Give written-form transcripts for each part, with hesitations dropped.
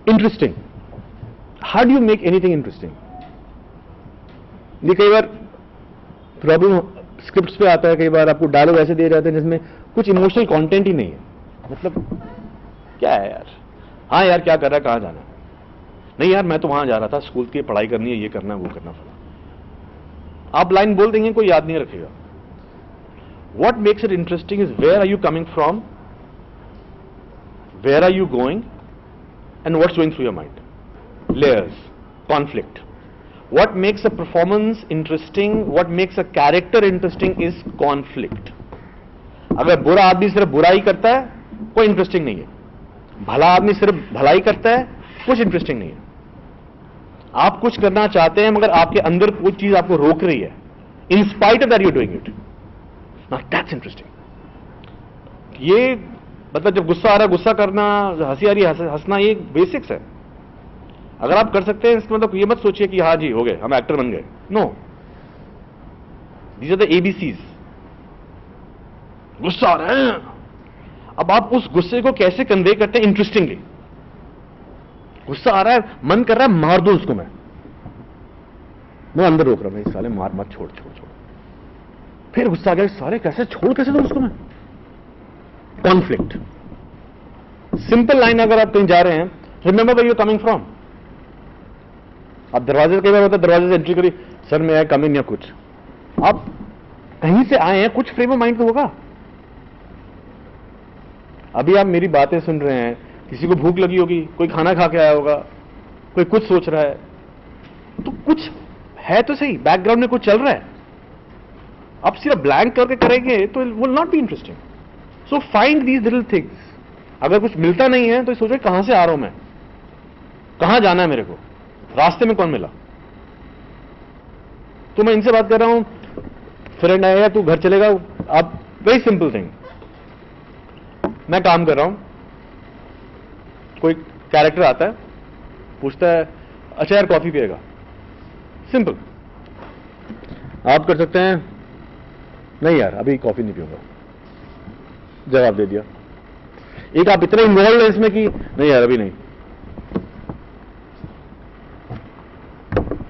Interesting, how do you make anything interesting? ये कई बार problem scripts पे आता है, कई बार आपको डायलॉग ऐसे दिए जाते हैं जिसमें कुछ इमोशनल कंटेंट ही नहीं है। मतलब क्या है यार, हाँ यार क्या कर रहा है, कहां जाना है, नहीं यार मैं तो वहां जा रहा था, स्कूल की पढ़ाई करनी है, ये करना है, वो करना पड़ा। आप लाइन बोल देंगे, कोई याद नहीं रखेगा। What makes it interesting is where are you coming from, where are you going, and what's going through your mind. Layers, conflict. What makes a performance interesting, what makes a character interesting is conflict. अगर बुरा आदमी सिर्फ बुराई करता है, कोई interesting नहीं है। भला आदमी सिर्फ भलाई करता है, कुछ इंटरेस्टिंग नहीं है। आप कुछ करना चाहते हैं मगर आपके अंदर कोई चीज आपको रोक रही है, in spite of that you doing it. Now that's interesting. ये मतलब जब गुस्सा आ रहा है, गुस्सा करना, हंसी आ रही है, हंसना, ये बेसिक्स है। अगर आप कर सकते हैं, इसका मतलब ये मत सोचिए कि हाँ जी हो गए, हम एक्टर बन गए। No, these are the ABCs। गुस्सा आ रहा है, अब आप उस गुस्से को कैसे कन्वे करते हैं इंटरेस्टिंगली। गुस्सा आ रहा है, मन कर रहा है मार दो उसको, मैं अंदर रोक रहा हूं, इस साले मार मत, छोड़ छोड़ छोड़। फिर गुस्सा आ गया, सारे कैसे छोड़, कैसे दो उसको मैं। कॉन्फ्लिक्ट। सिंपल लाइन, अगर आप कहीं जा रहे हैं, remember where you coming from. आप दरवाजे से, कई बार होता है दरवाजे से एंट्री करी, सर मैं कम इन या कुछ, आप कहीं से आए हैं, कुछ फ्रेम ऑफ माइंड तो होगा। अभी आप मेरी बातें सुन रहे हैं, किसी को भूख लगी होगी, कोई खाना खा के आया होगा, कोई कुछ सोच रहा है, तो कुछ है तो सही, बैकग्राउंड में कुछ चल रहा है। आप सिर्फ ब्लैंक करके करेंगे तो will not be interesting. So find these little things. अगर कुछ मिलता नहीं है तो सोचो कहां से आ रहा हूं मैं, कहां जाना है मेरे को, रास्ते में कौन मिला। तो मैं इनसे बात कर रहा हूं, फ्रेंड आएगा, तू घर चलेगा, आप वेरी सिंपल थिंग। मैं काम कर रहा हूं, कोई कैरेक्टर आता है, पूछता है अच्छा यार कॉफी पिएगा, सिंपल। आप कर सकते हैं नहीं यार अभी कॉफी नहीं पीऊंगा, जवाब दे दिया। एक आप इतने इन्वॉल्व है इसमें कि नहीं यार अभी नहीं।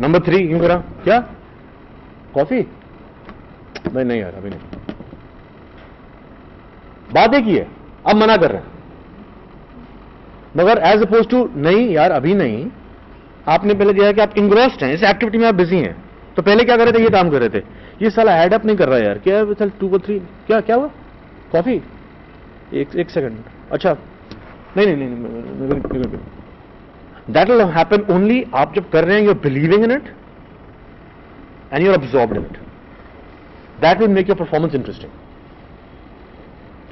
नंबर 3 क्यों करा, क्या कॉफी, नहीं यार अभी नहीं। बात एक ही है, अब मना कर रहे हैं, मगर एज अपोज टू नहीं यार अभी नहीं, आपने पहले दिया है कि आप इंग्रोस्ड हैं, इस एक्टिविटी में आप बिजी हैं। तो पहले क्या कर रहे थे, ये काम कर रहे थे, ये साला ऐड अप नहीं कर रहा है यार, क्या चल 2 और 3, क्या हुआ, कॉफी, एक सेकंड, अच्छा नहीं, दैट विल हैपन ओनली आप जब कर रहे हैं, you are believing in it and you are absorbed in it, that will make your performance interesting.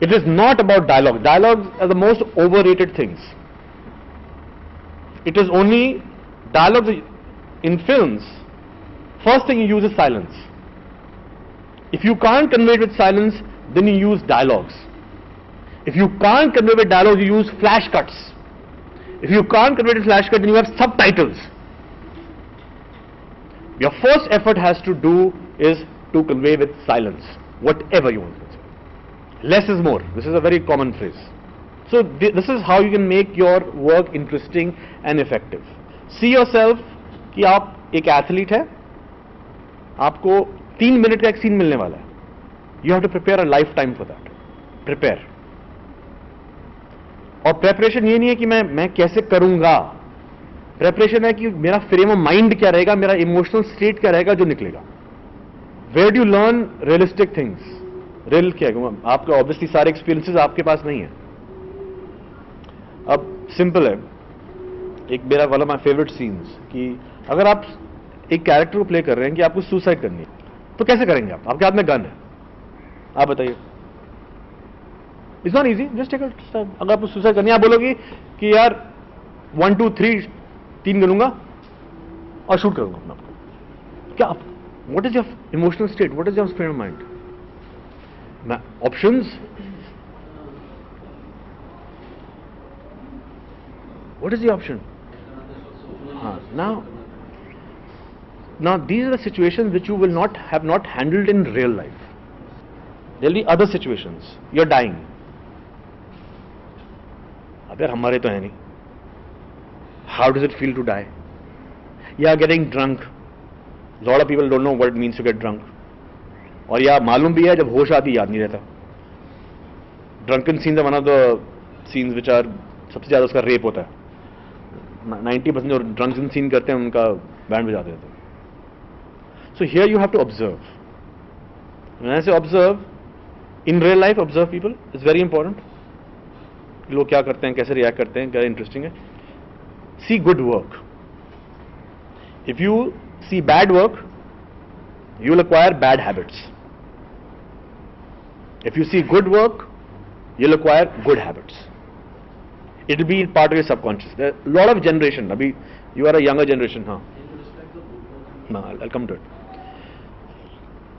It is not about dialogue. Dialogues are the most overrated things. It is only dialogues in films. First thing you use is silence. If you can't convey it with silence, then you use dialogues. If you can't convey it with dialogues, you use flash cuts. If you can't convey it with flash cuts, then you have subtitles. Your first effort has to do is to convey with silence, whatever you want. Less is more. This is a very common phrase. So this is how you can make your work interesting and effective. See yourself कि आप एक athlete है, आपको 3 minute का एक scene मिलने वाला है, you have to prepare a lifetime for that. Prepare, और प्रेपरेशन ये नहीं है कि मैं कैसे करूंगा, प्रेपरेशन है कि मेरा फ्रेम ऑफ माइंड क्या रहेगा, मेरा इमोशनल स्टेट क्या रहेगा जो निकलेगा। Where do you learn realistic things, real क्या है, आपके ऑब्वियसली सारे एक्सपीरियंसेस आपके पास नहीं है। अब सिंपल है, एक मेरा one of my favourite scenes कि अगर आप एक कैरेक्टर को प्ले कर रहे हैं कि आपको सुसाइड करनी है, तो कैसे करेंगे आप, आपके हाथ में गन है, आप बताइए। It's not easy, just take a step. अगर आपको सुसाइड करनी है, आप बोलोगे कि यार 1 2 3 गिनूंगा और शूट करूंगा अपना आपको, क्या आप, what is your emotional state, what is your frame of mind. Options, what is the option? Now these are the situations which you will not have handled in real life. There will be other situations, you're dying, अब यार हमारे तो है नहीं, how does it feel to die? Yeah, getting drunk. A lot of people don't know what it means to get drunk. और या मालूम भी है जब होश आती याद नहीं रहता. Drunken scenes are one of the scenes which are सबसे ज़्यादा उसका रेप होता है. 90% जो drunken scene करते हैं उनका बैंड बजा देते हैं. So here you have to observe. When I say observe, in real life observe people is very important. लोग क्या करते हैं, कैसे react करते हैं, क्या interesting है. See good work. If you see bad work, you will acquire bad habits. If you see good work, you'll acquire good habits. It will be part of your subconscious. There are a lot of generation. Abhi, you are a younger generation, huh? No, I'll come to it.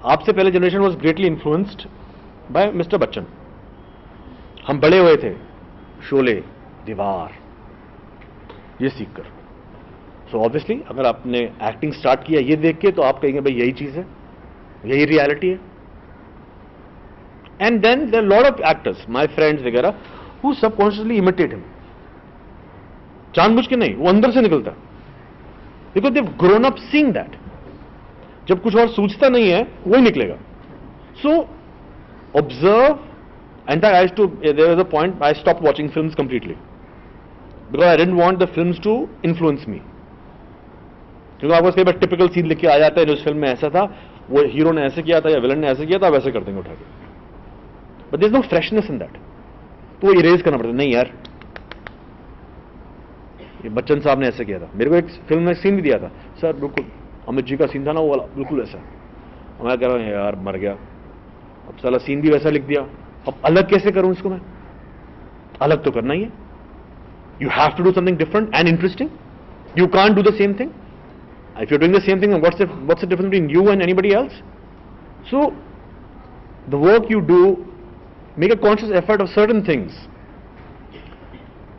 आपसे पहले generation was greatly influenced by Mr. Bachchan. हम बड़े हुए थे शोले, दीवार, ये सीखकर. So obviously, अगर आपने acting start किया ये देख के तो आप कहेंगे भाई यही चीज है, यही reality है. And then there are a lot of actors, my friends वगैरह, who subconsciously imitate him. जानबूझ के नहीं, वो अंदर से निकलता है. Because they've grown up seeing that. जब कुछ और सूझता नहीं है, वही निकलेगा. So observe. In fact, I used to. There was a point I stopped watching films completely because I didn't want the films to influence me. क्योंकि आपको कई बार टिपिकल सीन लिख के आ जाता है जो उस फिल्म में ऐसा था, वो हीरो ने ऐसे किया था या विलन ने ऐसे किया था, वैसे कर देंगे उठा के. But there is no freshness in that. तो वो इरेज करना पड़ता है. नहीं यार, ये बच्चन साहब ने ऐसे किया था. मेरे को एक फिल्म में सीन भी दिया था, सर बिल्कुल अमित जी का सीन था ना वो वाला, बिल्कुल ऐसा. मैं कह रहा हूँ यार मर गया, अब साला सीन भी वैसा लिख दिया, अब अलग कैसे करूं इसको मैं? अलग तो करना ही है. You have to do something different and interesting. You can't do the same thing. If you're doing the same thing, what's the difference between you and anybody else? So, the work you do, make a conscious effort of certain things.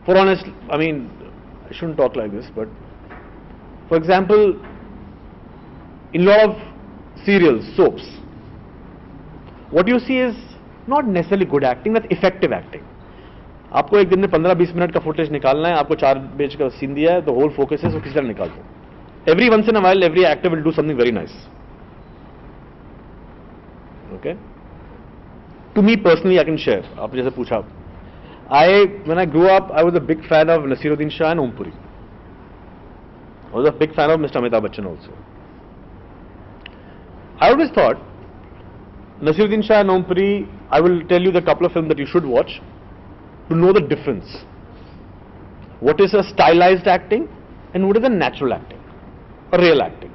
For honest, I mean, I shouldn't talk like this, but for example, in a lot of serials, soaps, what you see is not necessarily good acting, that's effective acting. आपको एक दिन में 15-20 minute का footage निकालना है, आपको 4 page का scene दिया है, the whole focus is वो किसी तरह निकाल दो. Every once in a while, every actor will do something very nice. Okay? To me personally, I can share. आपने जैसे पूछा, when I grew up, I was a big fan of Naseeruddin Shah and Om Puri. I was a big fan of Mr. Amitabh Bachchan also. I always thought, Naseeruddin Shah and Om Puri, I will tell you the couple of films that you should watch to know the difference. What is a stylized acting and what is a natural acting? A real acting.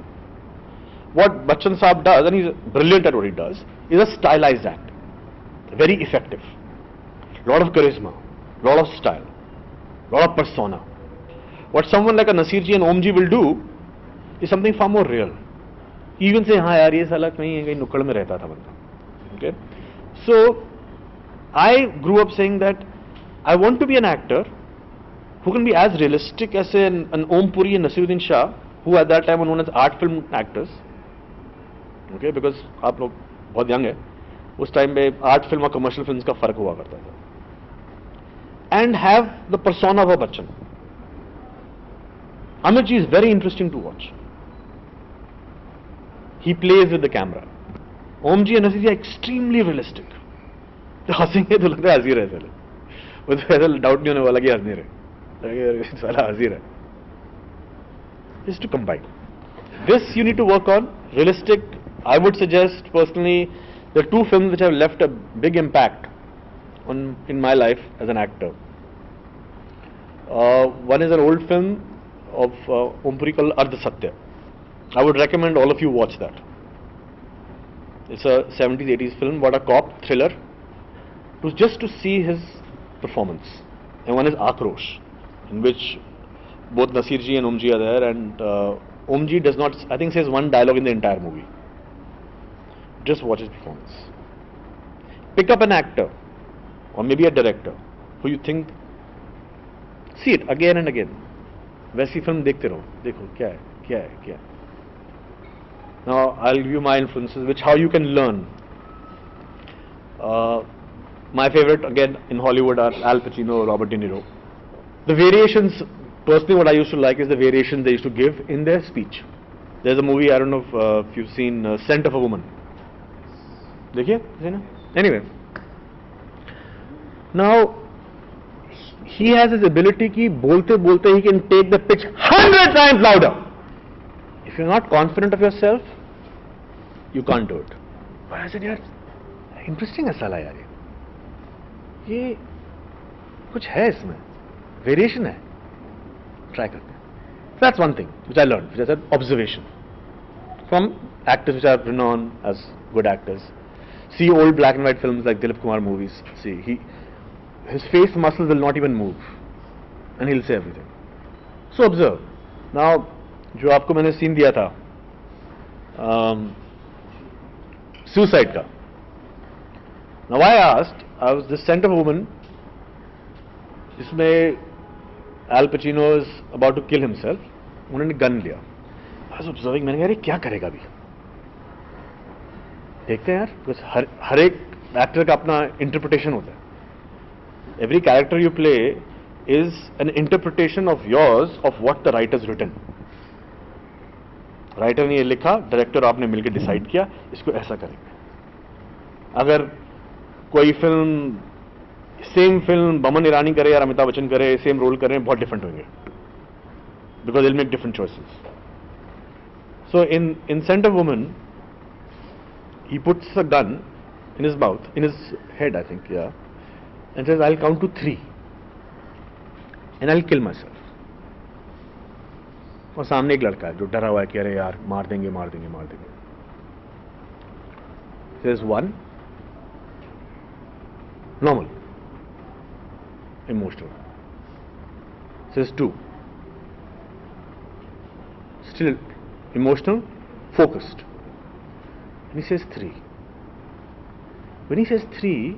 What Bachchan Saab does, and he's brilliant at what he does, is a stylized act. Very effective. Lot of charisma, lot of style, lot of persona. What someone like a Nasir ji and Om ji will do is something far more real. Even say, हाँ यार ये साला कहीं कहीं नुक्कड़ में रहता था बंदा. Okay. So I grew up saying that I want to be an actor who can be as realistic as an Om Puri and Naseeruddin Shah, who at that time were known as art film actors. Okay, because आप लोग बहुत young है, उस time पे art film और commercial films का फर्क हुआ करता था. And have the persona of a Bachchan. Amit ji is very interesting to watch. He plays with the camera. Om ji and Nasir ji are extremely realistic. तो हंसेंगे तो लगता है हंसी रहे साले, वो तो ऐसा डाउट नहीं होने वाला कि हंस नहीं रहे, साला हंसी रहे. Is to combine. This you need to work on. Realistic, I would suggest personally, there are 2 films which have left a big impact in my life as an actor. One is an old film of Om Puri called Ardha Satya. I would recommend all of you watch that. It's a 70s, 80s film about a cop thriller, just to see his performance. And one is Akrosh, in which both Nasir ji and Om ji are there, and Om ji does not, I think, says one dialogue in the entire movie. Just watch his performance. Pick up an actor or maybe a director who you think, see it again and again. वैसी film देखते रहो, देखो क्या है, क्या है, क्या है. Now I'll give you my influences, which how you can learn. My favorite again in Hollywood are Al Pacino, Robert De Niro. The variations personally, what I used to like is the variations they used to give in their speech. There's a movie, I don't know if you've seen Scent of a Woman. देखिए, anyway. Now, he has his ability कि बोलते बोलते he can take the pitch 100 times louder. If you're not confident of yourself, you can't do it. But I said, यार, interesting है साला यार ये कुछ है इसमें, variation है, try करते हैं. That's one thing which I learned, which I said observation from actors which are renowned as good actors. See old black and white films like Dilip Kumar movies. See, his face muscles will not even move, and he'll say everything. So observe. Now, जो आपको मैंने scene दिया था, suicide का. Now I asked, I was the Scent of a Woman, जिसमें Al Pacino is about to kill himself. उन्होंने gun लिया. I was observing, मैंने कहा, अरे क्या करेगा अभी? देखते हैं यार, because हर एक एक्टर का अपना इंटरप्रिटेशन होता है. Every character you play is an interpretation of yours of what the writer has written. Writer ने ये लिखा, डायरेक्टर आपने मिलकर डिसाइड किया, इसको ऐसा करेंगे. अगर कोई film, same film Boman Irani करे या अमिताभ बच्चन करे, सेम रोल करें, बहुत डिफरेंट होंगे, because will make different choices. So in scent of woman, he puts a gun in his mouth, in his head, I think, yeah, and says, I'll count to 3 and I'll kill myself. और सामने एक लड़का है जो डरा हुआ है कि अरे यार मार देंगे मार देंगे मार देंगे. Says 1, normal, emotional. Says 2, still emotional, focused. And he says 3. When he says 3,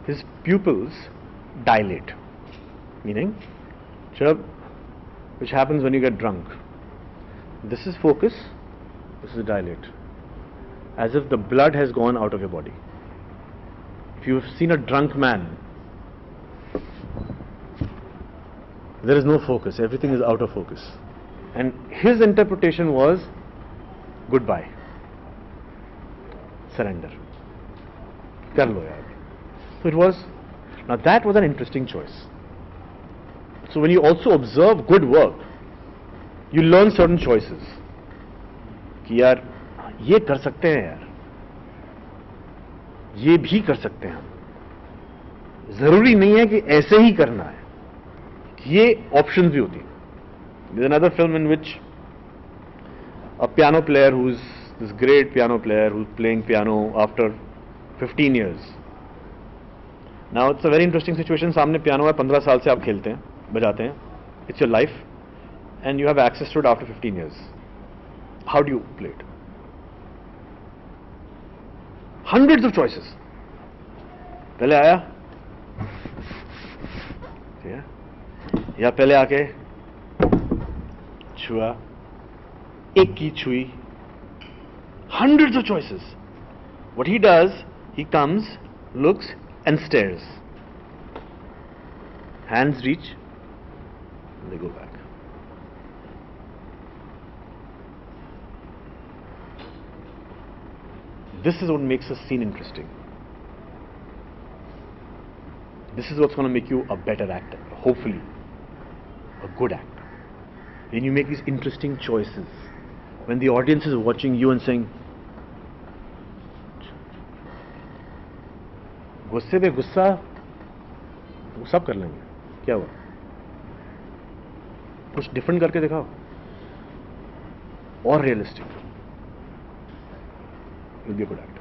his pupils dilate, meaning, which happens when you get drunk. This is focus, this is dilate, as if the blood has gone out of your body. If you've seen a drunk man, there is no focus, everything is out of focus. And his interpretation was goodbye, surrender, kar lo yaar. So it was, now that was an interesting choice. So when you also observe good work, you learn certain choices. कि यार ये कर सकते हैं यार, ये भी कर सकते हैं हम, जरूरी नहीं है कि ऐसे ही करना है, ये options भी होती हैं. There's another film in which a piano player who's this great piano player who's playing piano after 15 years. Now it's a very interesting situation. सामने piano है, 15 साल से आप खेलते हैं, बजाते हैं. It's your life and you have access to it after 15 years. How do you play it? Hundreds of choices. पहले आया या पहले आके छुआ, एक की छुई. Hundreds of choices. What he does, he comes, looks and stares. Hands reach, and they go back. This is what makes a scene interesting. This is what's going to make you a better actor, hopefully a good actor. When you make these interesting choices, when the audience is watching you and saying, गुस्से पे गुस्सा वो सब कर लेंगे, क्या हुआ, कुछ डिफरेंट करके दिखाओ और realistic, you'll be a good actor.